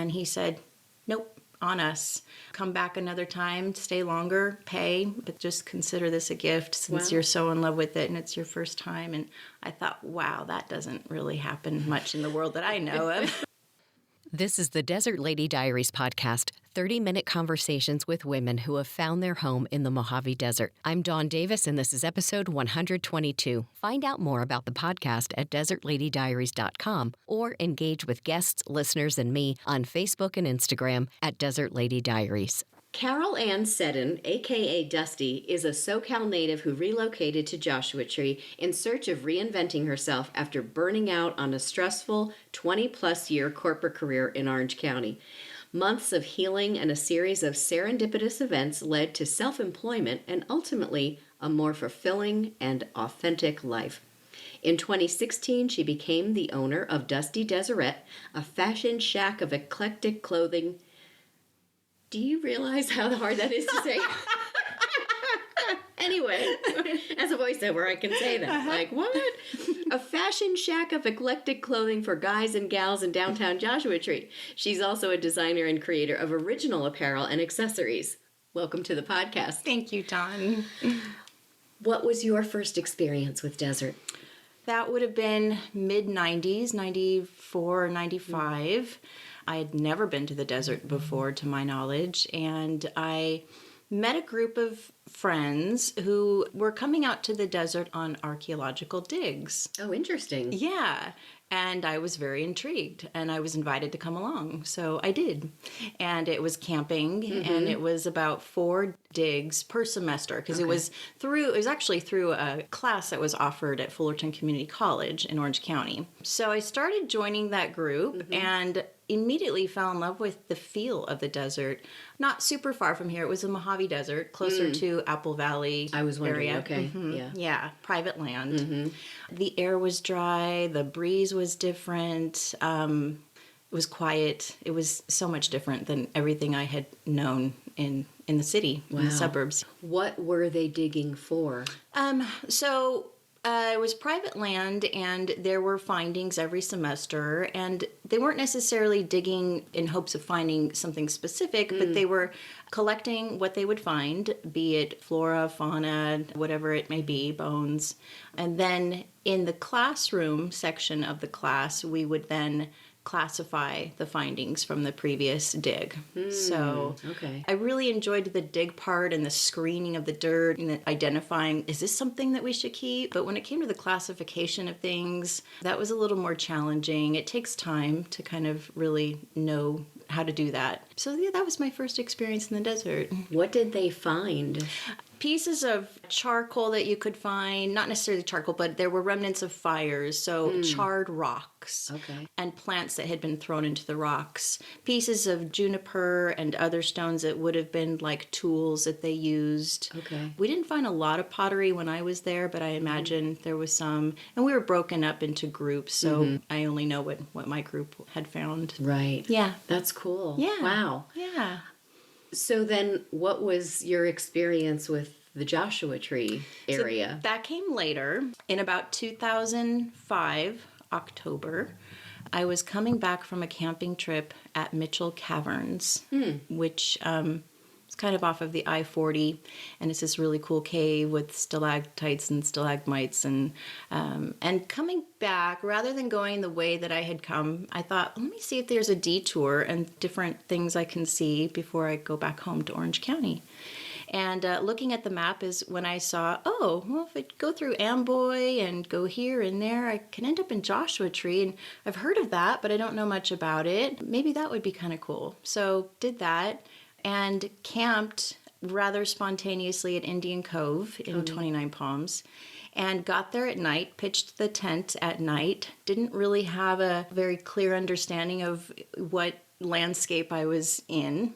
And he said, nope, on us. Come back another time, stay longer, pay, but just consider this a gift since you're so in love with it and it's your first time. And I thought, wow, that doesn't really happen much in the world that I know of. This is the Desert Lady Diaries podcast, 30-minute conversations with women who have found their home in the Mojave Desert. I'm Dawn Davis, and this is episode 122. Find out more about the podcast at desertladydiaries.com or engage with guests, listeners, and me on Facebook and Instagram at Desert Lady Diaries. Carol Ann Seddon, a.k.a. Dusty, is a SoCal native who relocated to Joshua Tree in search of reinventing herself after burning out on a stressful 20-plus year corporate career in Orange County. Months of healing and a series of serendipitous events led to self-employment and ultimately a more fulfilling and authentic life. In 2016, she became the owner of Dusty Deserette, a fashion shack of eclectic clothing. Do you realize how hard that is to say? Anyway, as a voiceover, I can say that. Like, what? A fashion shack of eclectic clothing for guys and gals in downtown Joshua Tree. She's also a designer and creator of original apparel and accessories. Welcome to the podcast. Thank you, Dawn. What was your first experience with desert? That would have been mid-90s, 94 or 95. I had never been to the desert before, to my knowledge, and I met a group of friends who were coming out to the desert on archeological digs. Oh, interesting. Yeah, and I was very intrigued, and I was invited to come along, so I did. And it was camping, and it was about 4 digs per semester, because it was actually through a class that was offered at Fullerton Community College in Orange County. So I started joining that group, and immediately fell in love with the feel of the desert. Not super far from here. It was the Mojave Desert, closer to Apple Valley I was wondering, area. okay. Yeah, private land. The air was dry. The breeze was different. It was quiet. It was so much different than everything I had known in the city, in the suburbs. What were they digging for? It was private land, and there were findings every semester, and they weren't necessarily digging in hopes of finding something specific, but they were collecting what they would find, be it flora, fauna, whatever it may be, bones. And then in the classroom section of the class, we would then classify the findings from the previous dig. So I really enjoyed the dig part and the screening of the dirt and identifying, is this something that we should keep? But when it came to the classification of things, that was a little more challenging. It takes time to kind of really know how to do that. So yeah, that was my first experience in the desert. What did they find? Pieces of charcoal that you could find, not necessarily charcoal, but there were remnants of fires, so charred rocks and plants that had been thrown into the rocks. Pieces of juniper and other stones that would have been like tools that they used. We didn't find a lot of pottery when I was there, but I imagine there was some. And we were broken up into groups, so I only know what my group had found. Right. Yeah. That's cool. Yeah. Wow. Yeah. So then what was your experience with the Joshua Tree area? So that came later. In about 2005, October, I was coming back from a camping trip at Mitchell Caverns, which is kind of off of the I-40, and it's this really cool cave with stalactites and stalagmites. And coming back, rather than going the way that I had come, I thought, let me see if there's a detour and different things I can see before I go back home to Orange County. And looking at the map is when I saw, if I go through Amboy and go here and there, I can end up in Joshua Tree. And I've heard of that, but I don't know much about it. Maybe that would be kind of cool. So did that and camped rather spontaneously at Indian Cove in 29 Palms. And got there at night, pitched the tent at night. Didn't really have a very clear understanding of what landscape I was in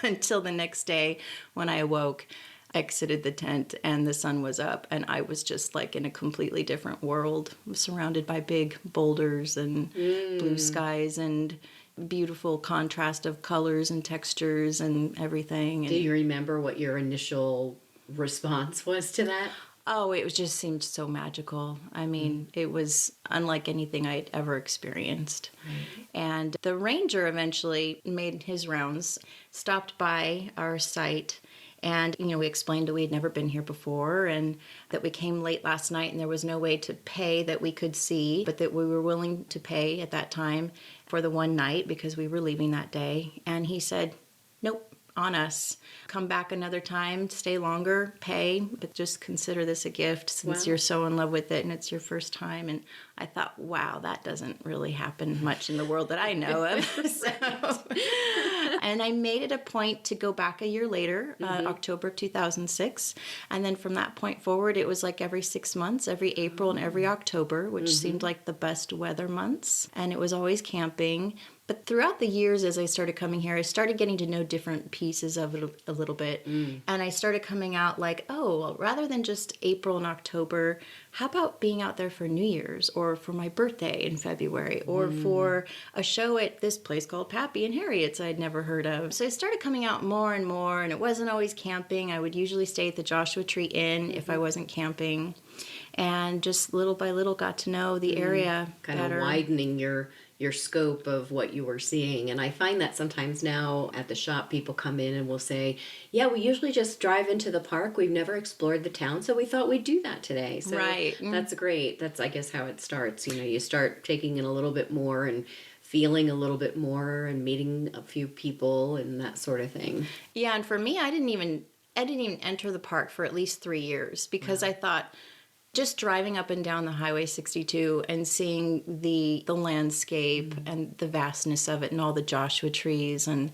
until the next day when I awoke, exited the tent, and the sun was up, and I was just like in a completely different world, surrounded by big boulders and blue skies and beautiful contrast of colors and textures and everything. Do you remember what your initial response was to that? Oh, it was just seemed so magical. I mean, it was unlike anything I'd ever experienced. Right. And the ranger eventually made his rounds, stopped by our site, and, we explained that we had never been here before and that we came late last night and there was no way to pay that we could see, but that we were willing to pay at that time for the one night because we were leaving that day. And he said, nope. On us. Come back another time, stay longer, pay, but just consider this a gift since you're so in love with it and it's your first time. And I thought, wow, that doesn't really happen much in the world that I know of. And I made it a point to go back a year later, October 2006. And then from that point forward, it was like every 6 months, every April and every October, which seemed like the best weather months. And it was always camping. But throughout the years, as I started coming here, I started getting to know different pieces of it a little bit. And I started coming out like, oh, well, rather than just April and October, how about being out there for New Year's or for my birthday in February or for a show at this place called Pappy and Harriet's I'd never heard of. So I started coming out more and more, and it wasn't always camping. I would usually stay at the Joshua Tree Inn if I wasn't camping. And just little by little got to know the area kind better. of widening your scope of what you were seeing. And I find that sometimes now at the shop, people come in and will say, yeah, we usually just drive into the park. We've never explored the town, so we thought we'd do that today. So right. That's great. That's, I guess, how it starts. You start taking in a little bit more and feeling a little bit more and meeting a few people and that sort of thing. Yeah, and for me, I didn't even enter the park for at least 3 years because I thought, just driving up and down the Highway 62 and seeing the landscape and the vastness of it and all the Joshua trees and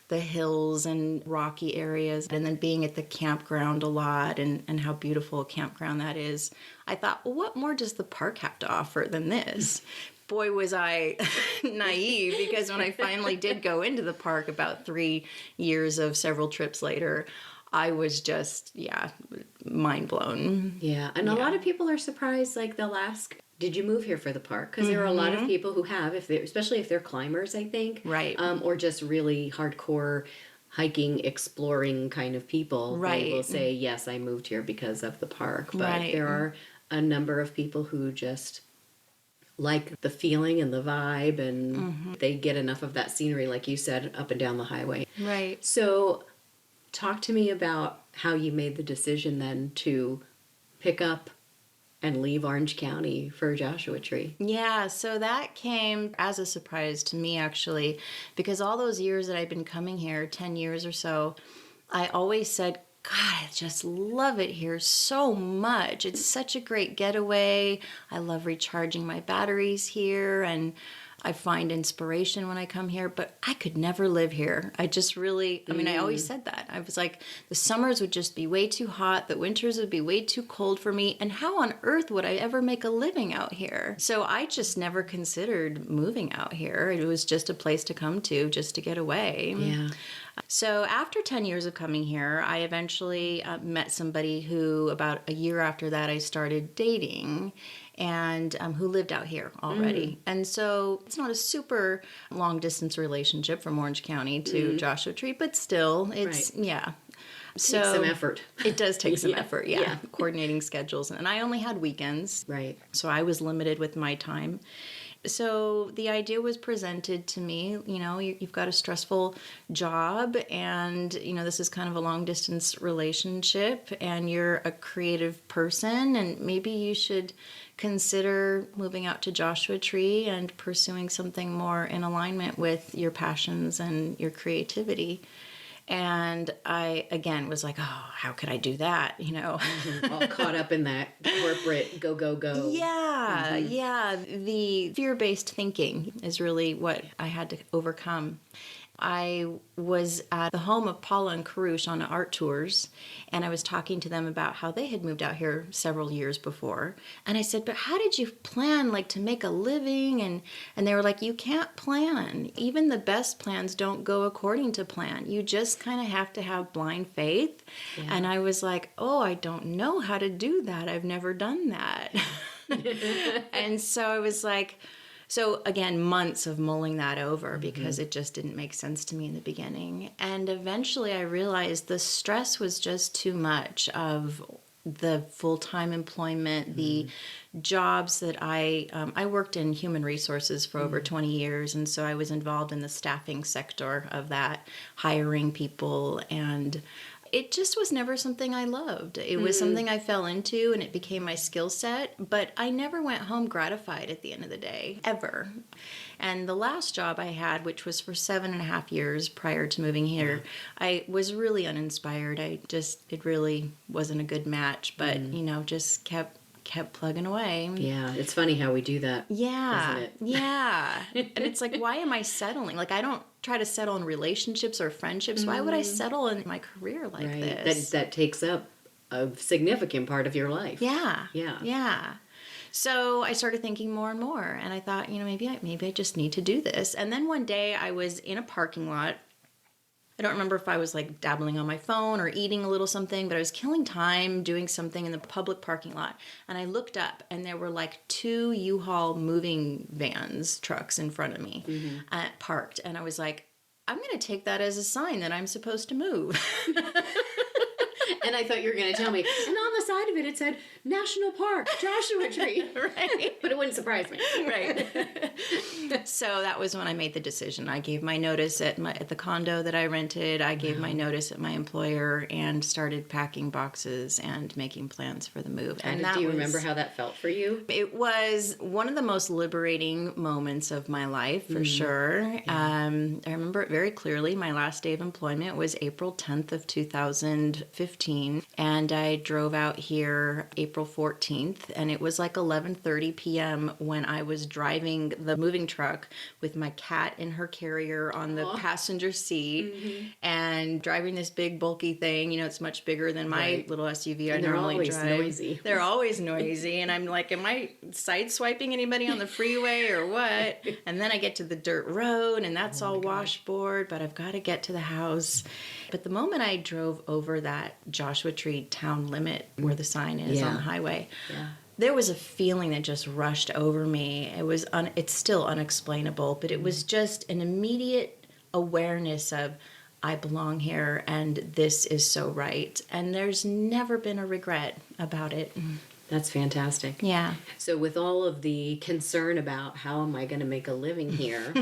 the hills and rocky areas, and then being at the campground a lot and how beautiful a campground that is, I thought, well, what more does the park have to offer than this? Boy, was I naive, because when I finally did go into the park about 3 years of several trips later, I was just, mind blown. Yeah, and a lot of people are surprised, like they'll ask, did you move here for the park? Because there are a lot of people who have, especially if they're climbers, I think. Right. Or just really hardcore hiking, exploring kind of people. Right. They will say, yes, I moved here because of the park. But Right. there are a number of people who just like the feeling and the vibe, and they get enough of that scenery, like you said, up and down the highway. Right. So talk to me about how you made the decision then to pick up and leave Orange County for Joshua Tree. Yeah, so that came as a surprise to me, actually, because all those years that I've been coming here, 10 years or so, I always said, God, I just love it here so much. It's such a great getaway. I love recharging my batteries here, and I find inspiration when I come here, but I could never live here. I just really, I always said that. I was like, the summers would just be way too hot. The winters would be way too cold for me. And how on earth would I ever make a living out here? So I just never considered moving out here. It was just a place to come to just to get away. Yeah. So after 10 years of coming here, I eventually met somebody who about a year after that I started dating, and who lived out here already. And so it's not a super long distance relationship from Orange County to Joshua Tree, but still it's, So Takes some effort. It does take some effort, coordinating schedules. And I only had weekends. Right. So I was limited with my time. So the idea was presented to me, you've got a stressful job, and, this is kind of a long distance relationship, and you're a creative person, and maybe you should consider moving out to Joshua Tree and pursuing something more in alignment with your passions and your creativity. And I, again, was like, oh, how could I do that? All caught up in that corporate go, go, go. Yeah. The fear-based thinking is really what I had to overcome. I was at the home of Paula and Karush on art tours, and I was talking to them about how they had moved out here several years before. And I said, but how did you plan, to make a living? And they were like, you can't plan. Even the best plans don't go according to plan. You just kind of have to have blind faith. Yeah. And I was like, oh, I don't know how to do that. I've never done that. And so I was like, so again, months of mulling that over because it just didn't make sense to me in the beginning. And eventually I realized the stress was just too much of the full-time employment, the jobs that I worked in human resources for over 20 years. And so I was involved in the staffing sector of that, hiring people, and it just was never something I loved. It was something I fell into and it became my skill set, but I never went home gratified at the end of the day, ever. And the last job I had, which was for 7.5 years prior to moving here, I was really uninspired. It really wasn't a good match, but, just kept plugging away. Yeah, it's funny how we do that. Yeah. Isn't it? Yeah. And it's like, why am I settling? Like, I don't try to settle in relationships or friendships. Why would I settle in my career like this? That takes up a significant part of your life. Yeah. Yeah. Yeah. So I started thinking more and more, and I thought, maybe I just need to do this. And then one day I was in a parking lot. I don't remember if I was like dabbling on my phone or eating a little something, but I was killing time doing something in the public parking lot. And I looked up and there were like 2 U-Haul moving trucks in front of me parked. And I was like, I'm going to take that as a sign that I'm supposed to move. And I thought you were going to tell me, and on the side of it, it said, National Park, Joshua Tree. Right. But it wouldn't surprise me. Right. So that was when I made the decision. I gave my notice at the condo that I rented. I gave my notice at my employer and started packing boxes and making plans for the move. And do you remember how that felt for you? It was one of the most liberating moments of my life, for sure. Yeah. I remember it very clearly. My last day of employment was April 10th of 2015. And I drove out here April 14th, and it was like 11:30 p.m. when I was driving the moving truck with my cat in her carrier on the passenger seat and driving this big bulky thing. It's much bigger than my little SUV I normally drive. They're always noisy. They're always noisy, and I'm like, am I sideswiping anybody on the freeway or what? And then I get to the dirt road, and that's all washboard, but I've got to get to the house. But the moment I drove over that Joshua Tree town limit where the sign is on the highway, there was a feeling that just rushed over me. It was it's still unexplainable, but it was just an immediate awareness of, I belong here and this is so right. And there's never been a regret about it. That's fantastic. Yeah. So with all of the concern about how am I going to make a living here,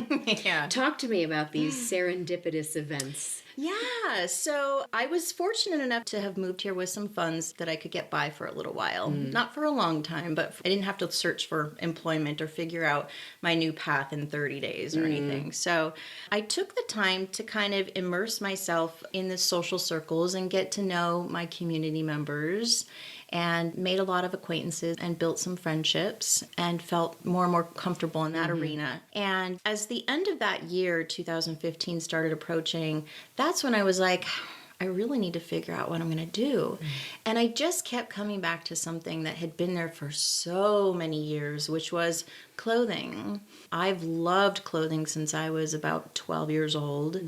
talk to me about these serendipitous events. Yeah, so I was fortunate enough to have moved here with some funds that I could get by for a little while. Not for a long time, but I didn't have to search for employment or figure out my new path in 30 days or anything. So I took the time to kind of immerse myself in the social circles and get to know my community members, and made a lot of acquaintances and built some friendships and felt more and more comfortable in that arena. And as the end of that year, 2015, started approaching, that's when I was like, I really need to figure out what I'm going to do. And I just kept coming back to something that had been there for so many years, which was clothing. I've loved clothing since I was about 12 years old.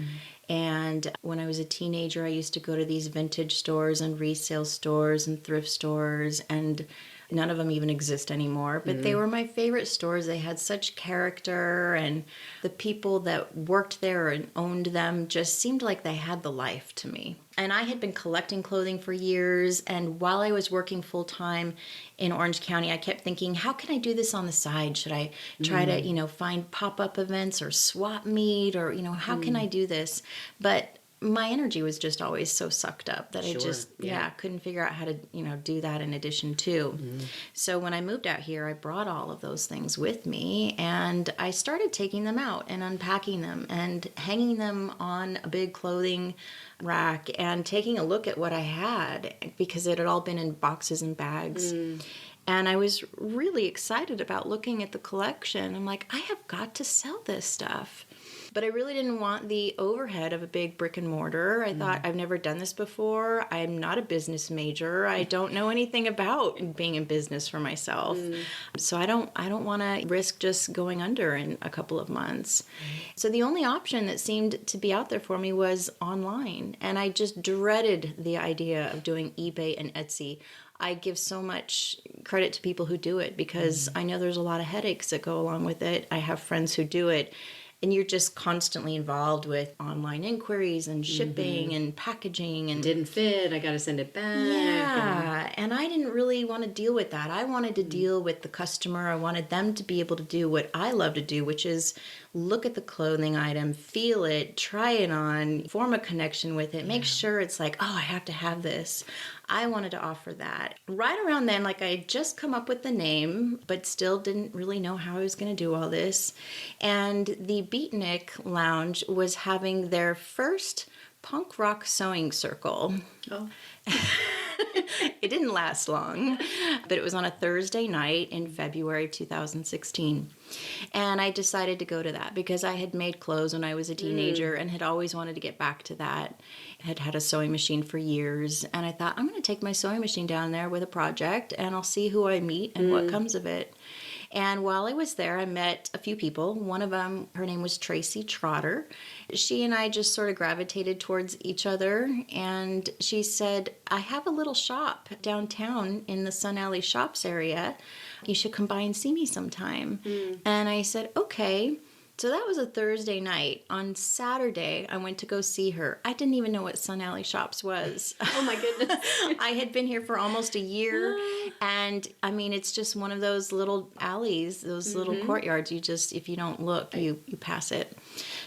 And when I was a teenager, I used to go to these vintage stores and resale stores and thrift stores, and none of them even exist anymore. But they were my favorite stores. They had such character, and the people that worked there and owned them just seemed like they had the life to me. And I had been collecting clothing for years, and while I was working full-time in Orange County, I kept thinking, how can I do this on the side? Should I try to, find pop-up events or swap meet, or, how can I do this? But my energy was just always so sucked up that I just, couldn't figure out how to, do that in addition to. So when I moved out here, I brought all of those things with me, and I started taking them out and unpacking them and hanging them on a big clothing rack and taking a look at what I had, because it had all been in boxes and bags. And I was really excited about looking at the collection. I'm like, I have got to sell this stuff. But I really didn't want the overhead of a big brick and mortar. I thought, I've never done this before. I'm not a business major. I don't know anything about being in business for myself. So I don't want to risk just going under in a couple of months. So the only option that seemed to be out there for me was online. And I just dreaded the idea of doing eBay and Etsy. I give so much credit to people who do it, because I know there's a lot of headaches that go along with it. I have friends who do it. and you're just constantly involved with online inquiries and shipping and packaging and didn't fit, I got to send it back. Yeah, and I didn't really want to deal with that. I wanted to deal with the customer. I wanted them to be able to do what I love to do, which is look at the clothing item, feel it, try it on, form a connection with it, make sure it's like, oh, I have to have this. I wanted to offer that. Right around then, like, I had just come up with the name, but still didn't really know how I was going to do all this. And the Beatnik Lounge was having their first punk rock sewing circle. Oh. It didn't last long, but it was on a Thursday night in February 2016. And I decided to go to that because I had made clothes when I was a teenager and had always wanted to get back to that. I had had a sewing machine for years, and I thought, I'm going to take my sewing machine down there with a project, and I'll see who I meet and what comes of it. And while I was there, I met a few people. One of them, her name was Tracy Trotter. She and I just sort of gravitated towards each other. And she said, I have a little shop downtown in the Sun Alley Shops area. You should come by and see me sometime. And I said, okay. So that was a Thursday night. On Saturday, I went to go see her. I didn't even know what Sun Alley Shops was. Oh my goodness. I had been here for almost a year. And I mean, it's just one of those little alleys, those little courtyards. You just, if you don't look, you pass it.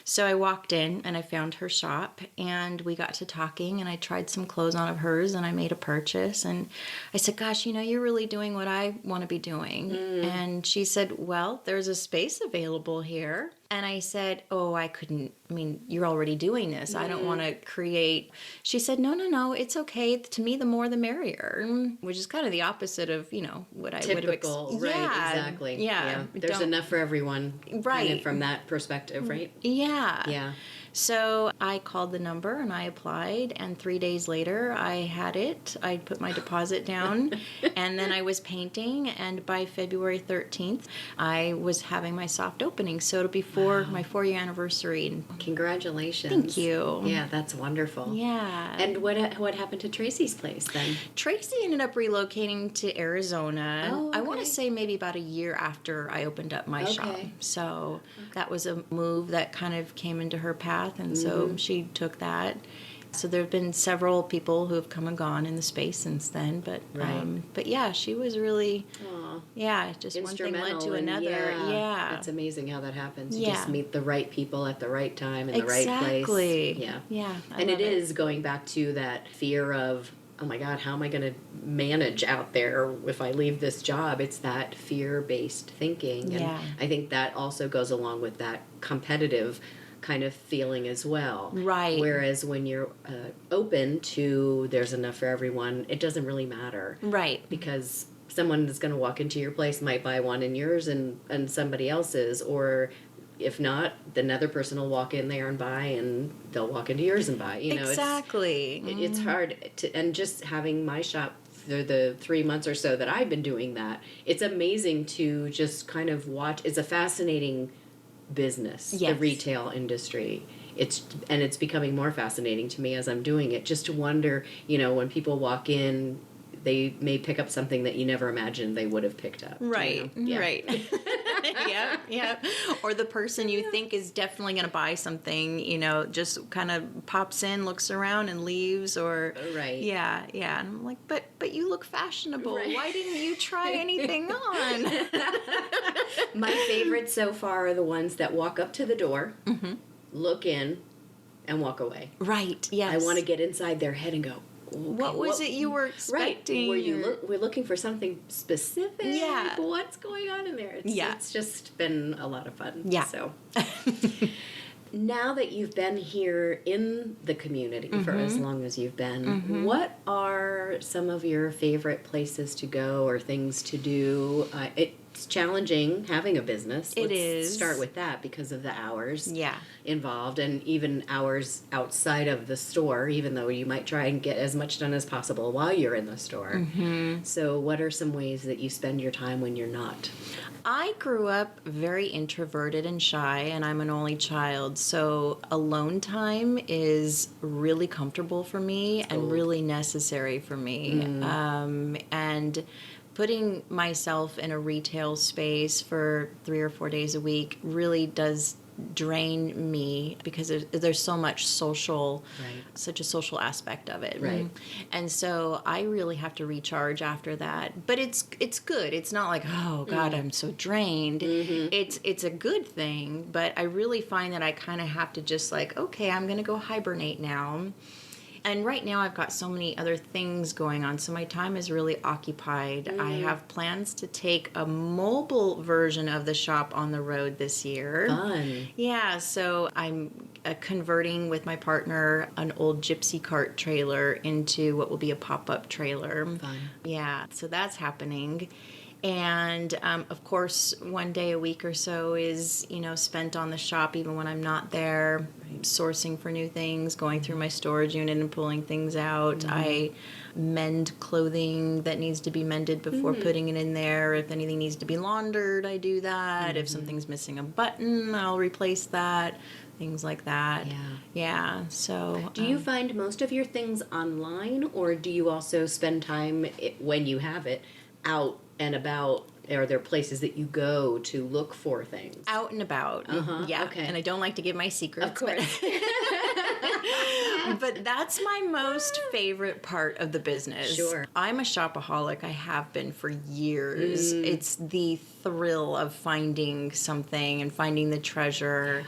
So I walked in and I found her shop and we got to talking and I tried some clothes on of hers and I made a purchase. And I said, gosh, you know, you're really doing what I want to be doing. And she said, well, there's a space available here. And I said, oh, I couldn't, I mean, you're already doing this. I don't want to create. She said, no, it's okay. To me, the more the merrier, which is kind of the opposite of, you know, what I would have expected. Right, exactly. Yeah. There's enough for everyone. Right. Kind of from that perspective, right? Yeah. Yeah. So I called the number and I applied, and 3 days later I had it. I put my deposit down, and then I was painting, and by February 13th, I was having my soft opening. So it'll be my 4-year anniversary. Congratulations. Thank you. Yeah, that's wonderful. Yeah. And what happened to Tracy's place then? Tracy ended up relocating to Arizona. Oh, okay. I want to say maybe about a year after I opened up my shop. So that was a move that kind of came into her path, and so she took that. So there have been several people who have come and gone in the space since then, but yeah, she was really, just one thing led to another. Yeah. It's amazing how that happens. You Yeah. just meet the right people at the right time in the right place. Exactly. Yeah. Yeah. And it is going back to that fear of, oh my God, how am I going to manage out there if I leave this job? It's that fear-based thinking. And I think that also goes along with that competitive kind of feeling as well. Right. Whereas when you're open to there's enough for everyone, it doesn't really matter. Right. Because someone that's going to walk into your place might buy one in yours and somebody else's, or if not, another person will walk in there and buy, and they'll walk into yours and buy. You know, exactly. It's hard to, and just having my shop for the 3 months or so that I've been doing that, it's amazing to just kind of watch. It's a fascinating business, the retail industry. It's becoming more fascinating to me as I'm doing it, just to wonder, you know, when people walk in, they may pick up something that you never imagined they would have picked up. Right, you know? right. yeah. Or the person you think is definitely going to buy something, you know, just kind of pops in, looks around, and leaves. Or Right. Yeah. And I'm like, but you look fashionable. Right. Why didn't you try anything on? My favorites so far are the ones that walk up to the door, look in, and walk away. Right. Yes. I want to get inside their head and go, okay, what was it you were expecting? Right. We're looking for something specific. Yeah. What's going on in there? It's just been a lot of fun. Yeah. So now that you've been here in the community for as long as you've been, what are some of your favorite places to go or things to do? It's challenging having a business. Let's start with that because of the hours involved, and even hours outside of the store, even though you might try and get as much done as possible while you're in the store. So what are some ways that you spend your time when you're not? I grew up very introverted and shy, and I'm an only child, so alone time is really comfortable for me and really necessary for me. And putting myself in a retail space for 3 or 4 days a week really does drain me because there's so much social, Right. such a social aspect of it. Right. And so I really have to recharge after that. But it's good. It's not like, oh God, I'm so drained. It's a good thing, but I really find that I kind of have to just like, okay, I'm going to go hibernate now. And right now I've got so many other things going on, so my time is really occupied. I have plans to take a mobile version of the shop on the road this year. Fun. Yeah, so I'm converting with my partner an old gypsy cart trailer into what will be a pop-up trailer. Fun. Yeah, so that's happening. And of course, one day a week or so is, spent on the shop even when I'm not there, sourcing for new things, going through my storage unit and pulling things out. I mend clothing that needs to be mended before putting it in there. If anything needs to be laundered, I do that. If something's missing a button, I'll replace that. Things like that. Yeah. So Do you find most of your things online, or do you also spend time, when you have it, out and about? Are there places that you go to look for things? Out and about. Yeah. Okay. And I don't like to give my secrets. Of course. But that's my most favorite part of the business. Sure. I'm a shopaholic. I have been for years. It's the thrill of finding something and finding the treasure.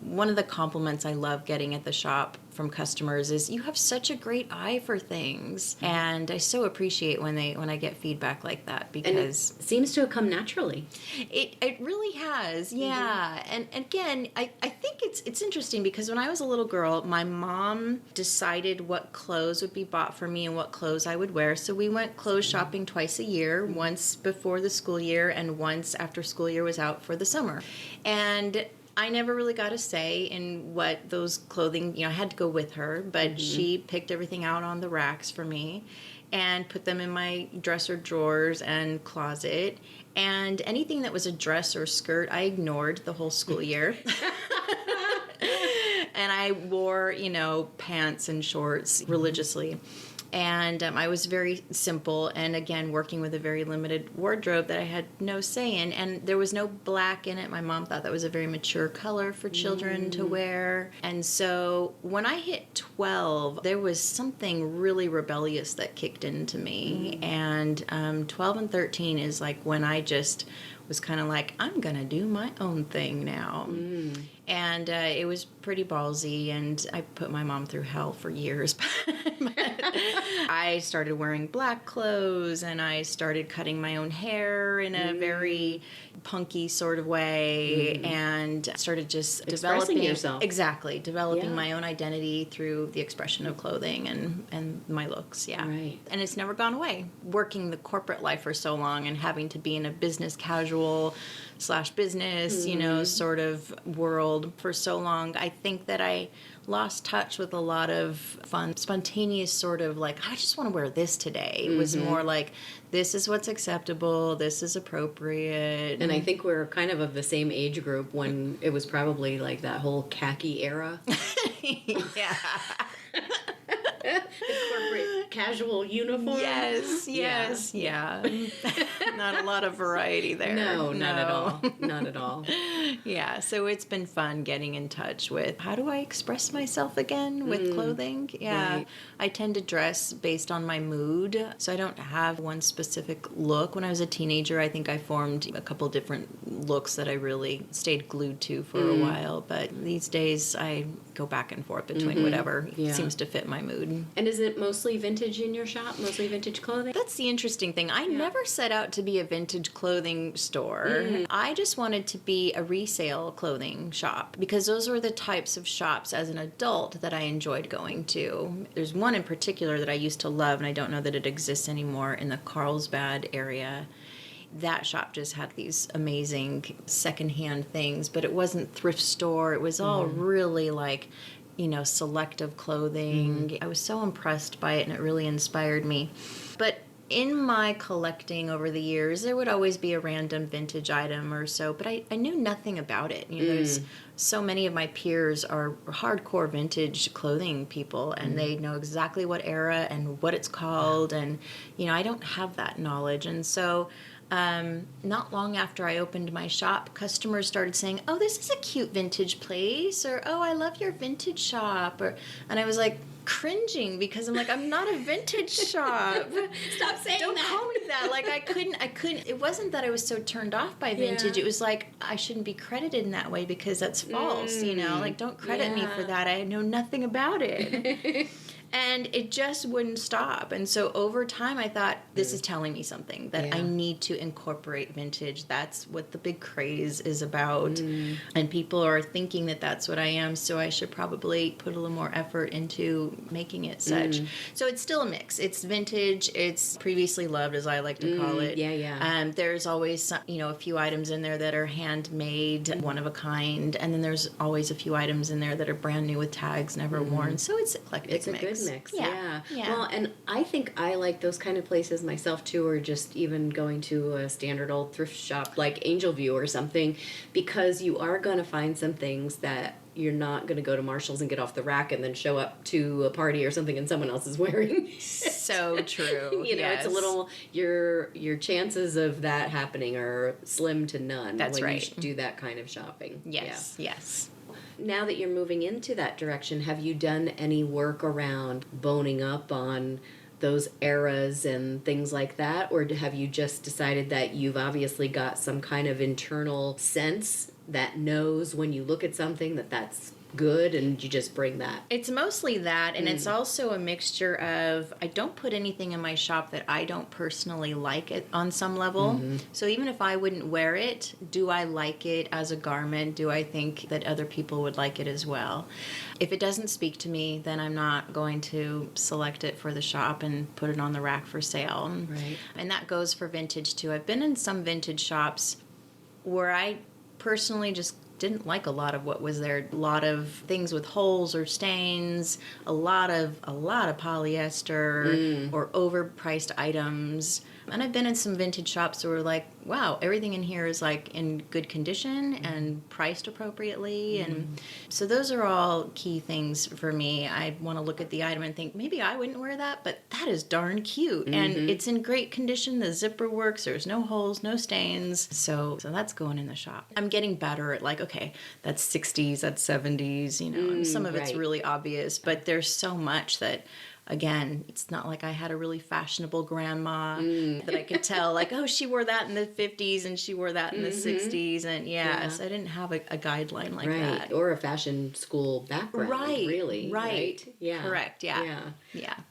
One of the compliments I love getting at the shop from customers is, you have such a great eye for things. And I so appreciate when I get feedback like that, because it seems to have come naturally. it really has. Yeah. And again, I think it's interesting because when I was a little girl, my mom decided what clothes would be bought for me and what clothes I would wear. So we went clothes shopping twice a year, once before the school year and once after school year was out for the summer. And I never really got a say in what those clothing, I had to go with her, but she picked everything out on the racks for me and put them in my dresser drawers and closet. And anything that was a dress or skirt, I ignored the whole school year. And I wore, pants and shorts religiously. And I was very simple, and again, working with a very limited wardrobe that I had no say in. And there was no black in it. My mom thought that was a very mature color for children to wear. And so when I hit 12, there was something really rebellious that kicked into me. And 12 and 13 is like when I just was kind of like, I'm going to do my own thing now. And it was pretty ballsy, and I put my mom through hell for years. I started wearing black clothes, and I started cutting my own hair in a very punky sort of way, and started just developing yourself. Exactly, developing my own identity through the expression of clothing and my looks. Yeah, Right. And it's never gone away. Working the corporate life for so long and having to be in a business casual / business, sort of world for so long, I think that I lost touch with a lot of fun, spontaneous sort of like, I just want to wear this today. It was more like, this is what's acceptable, this is appropriate. And I think we're kind of the same age group when it was probably like that whole khaki era. Yeah. The corporate casual uniform. Yes, yeah. Not a lot of variety there. No, not at all. Not at all. Yeah, so it's been fun getting in touch with how do I express myself again with clothing. Yeah, right. I tend to dress based on my mood, so I don't have one specific look. When I was a teenager, I think I formed a couple different looks that I really stayed glued to for a while, but these days I go back and forth between whatever seems to fit my mood. And is it mostly vintage in your shop? Mostly vintage clothing? That's the interesting thing. I never set out to be a vintage clothing store. I just wanted to be a resale clothing shop because those were the types of shops as an adult that I enjoyed going to. There's one in particular that I used to love, and I don't know that it exists anymore, in the Carlsbad area. That shop just had these amazing secondhand things, but it wasn't thrift store. It was all really like, selective clothing. I was so impressed by it, and it really inspired me. But in my collecting over the years, there would always be a random vintage item or so, but I knew nothing about it. There's so many of my peers are hardcore vintage clothing people, and they know exactly what era and what it's called, and I don't have that knowledge. And so not long after I opened my shop, customers started saying, "Oh, this is a cute vintage place," or "Oh, I love your vintage shop," and I was like cringing because I'm like, I'm not a vintage shop. Stop saying Don't that. call me that. Like I couldn't. It wasn't that I was so turned off by vintage. Yeah. It was like I shouldn't be credited in that way because that's false. Like don't credit me for that. I know nothing about it. And it just wouldn't stop. And so over time, I thought, this is telling me something, that I need to incorporate vintage. That's what the big craze is about. And people are thinking that that's what I am, so I should probably put a little more effort into making it such. So it's still a mix. It's vintage. It's previously loved, as I like to call it. There's always some, a few items in there that are handmade, one of a kind. And then there's always a few items in there that are brand new with tags, never worn. So it's eclectic. It's a good mix. Yeah. Well, and I think I like those kind of places myself too, or just even going to a standard old thrift shop like Angel View or something, because you are going to find some things that you're not going to go to Marshall's and get off the rack and then show up to a party or something and someone else is wearing. So true. It's a little, your chances of that happening are slim to none. That's when right. you do that kind of shopping. Yes. Now that you're moving into that direction, have you done any work around boning up on those eras and things like that? Or have you just decided that you've obviously got some kind of internal sense that knows when you look at something that that's good and you just bring that? It's mostly that, and it's also a mixture of, I don't put anything in my shop that I don't personally like it on some level. So even if I wouldn't wear it, do I like it as a garment? Do I think that other people would like it as well? If it doesn't speak to me, then I'm not going to select it for the shop and put it on the rack for sale. Right. And that goes for vintage too. I've been in some vintage shops where I personally just didn't like a lot of what was there. A lot of things with holes or stains, a lot of polyester or overpriced items. And I've been in some vintage shops where like, wow, everything in here is like in good condition and priced appropriately. And so those are all key things for me. I want to look at the item and think, maybe I wouldn't wear that, but that is darn cute. And it's in great condition. The zipper works. There's no holes, no stains. So that's going in the shop. I'm getting better at like, okay, that's 60s, that's 70s, and some of it's really obvious, but there's so much that, again, it's not like I had a really fashionable grandma that I could tell, like, oh, she wore that in the 50s and she wore that in the 60s. And so I didn't have a guideline like that. Or a fashion school background, really. Right. Yeah. Correct, yeah.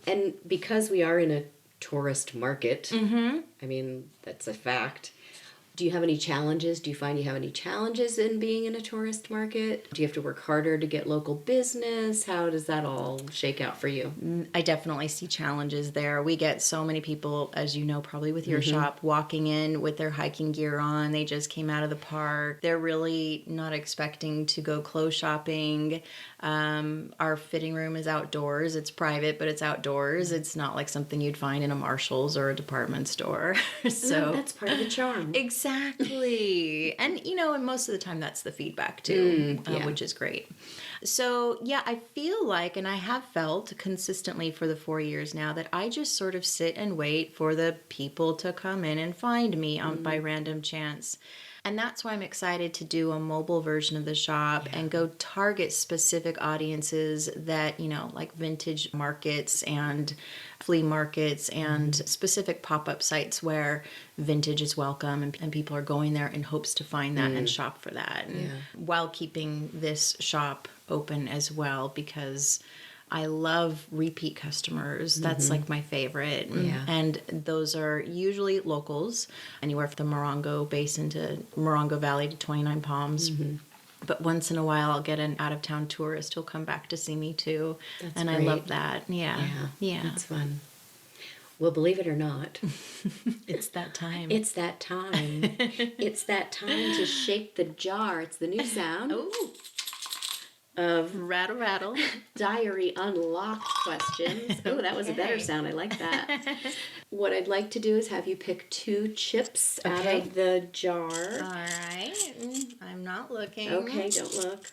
And because we are in a tourist market, I mean, that's a fact. Do you have any challenges? Do you find you have any challenges in being in a tourist market? Do you have to work harder to get local business? How does that all shake out for you? I definitely see challenges there. We get so many people, as you know, probably with your shop, walking in with their hiking gear on. They just came out of the park. They're really not expecting to go clothes shopping. Our fitting room is outdoors. It's private, but it's outdoors. It's not like something you'd find in a Marshall's or a department store. No, that's part of the charm. Exactly. And, and most of the time that's the feedback too, which is great. So, I feel like, and I have felt consistently for the 4 years now, that I just sort of sit and wait for the people to come in and find me by random chance. And that's why I'm excited to do a mobile version of the shop and go target specific audiences that, like vintage markets and flea markets and specific pop-up sites where vintage is welcome and people are going there in hopes to find that and shop for that. And while keeping this shop open as well, because I love repeat customers. That's like my favorite. And those are usually locals, anywhere from the Morongo Basin to Morongo Valley to 29 Palms. But once in a while, I'll get an out-of-town tourist who'll come back to see me too. That's and great. I love that. Yeah. That's fun. Well, believe it or not, it's that time. It's that time. It's that time to shake the jar. It's the new sound. Of rattle rattle diary unlocked questions. Oh, that was a better sound. I like that. What I'd like to do is have you pick 2 chips out of the jar. All right. I'm not looking. Okay, don't look.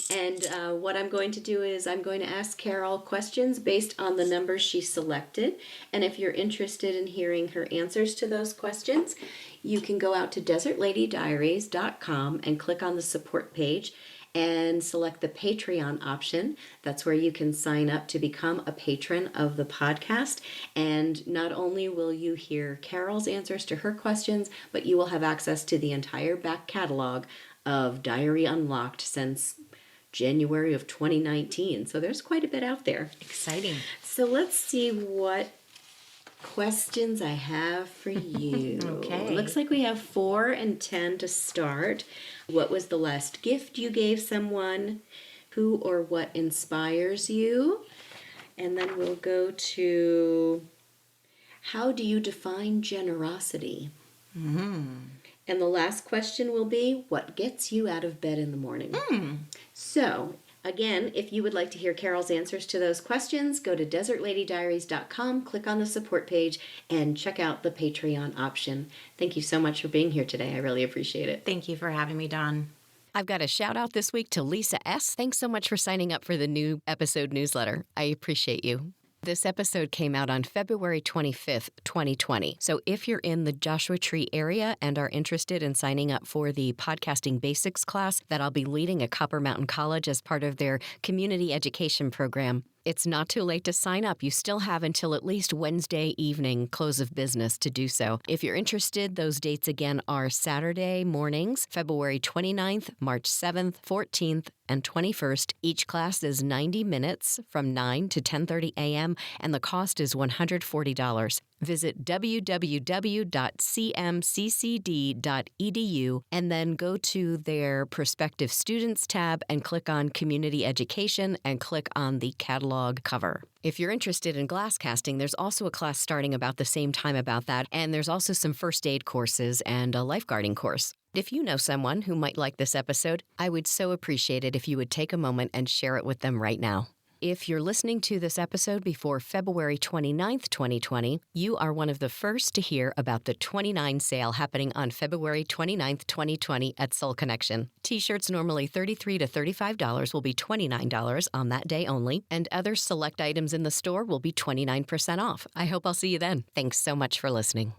And what I'm going to do is I'm going to ask Carol questions based on the numbers she selected. And if you're interested in hearing her answers to those questions, you can go out to desertladydiaries.com and click on the support page and select the Patreon option. That's where you can sign up to become a patron of the podcast. And not only will you hear Carol's answers to her questions, but you will have access to the entire back catalog of Diary Unlocked since January of 2019. So there's quite a bit out there. Exciting. So let's see what questions I have for you. Okay. Looks like we have 4 and 10 to start. What was the last gift you gave someone? Who or what inspires you? And then we'll go to how do you define generosity? And the last question will be, what gets you out of bed in the morning? So, again, if you would like to hear Carol's answers to those questions, go to desertladydiaries.com, click on the support page, and check out the Patreon option. Thank you so much for being here today. I really appreciate it. Thank you for having me, Dawn. I've got a shout out this week to Lisa S. Thanks so much for signing up for the new episode newsletter. I appreciate you. This episode came out on February 25th, 2020. So if you're in the Joshua Tree area and are interested in signing up for the Podcasting Basics class that I'll be leading at Copper Mountain College as part of their community education program, it's not too late to sign up. You still have until at least Wednesday evening, close of business, to do so. If you're interested, those dates again are Saturday mornings, February 29th, March 7th, 14th, and 21st. Each class is 90 minutes from 9 to 10:30 a.m., and the cost is $140. Visit www.cmccd.edu and then go to their Prospective Students tab and click on Community Education and click on the catalog cover. If you're interested in glass casting, there's also a class starting about the same time about that, and there's also some first aid courses and a lifeguarding course. If you know someone who might like this episode, I would so appreciate it if you would take a moment and share it with them right now. If you're listening to this episode before February 29th, 2020, you are one of the first to hear about the 29 sale happening on February 29th, 2020 at Soul Connection. T-shirts normally $33 to $35 will be $29 on that day only, and other select items in the store will be 29% off. I hope I'll see you then. Thanks so much for listening.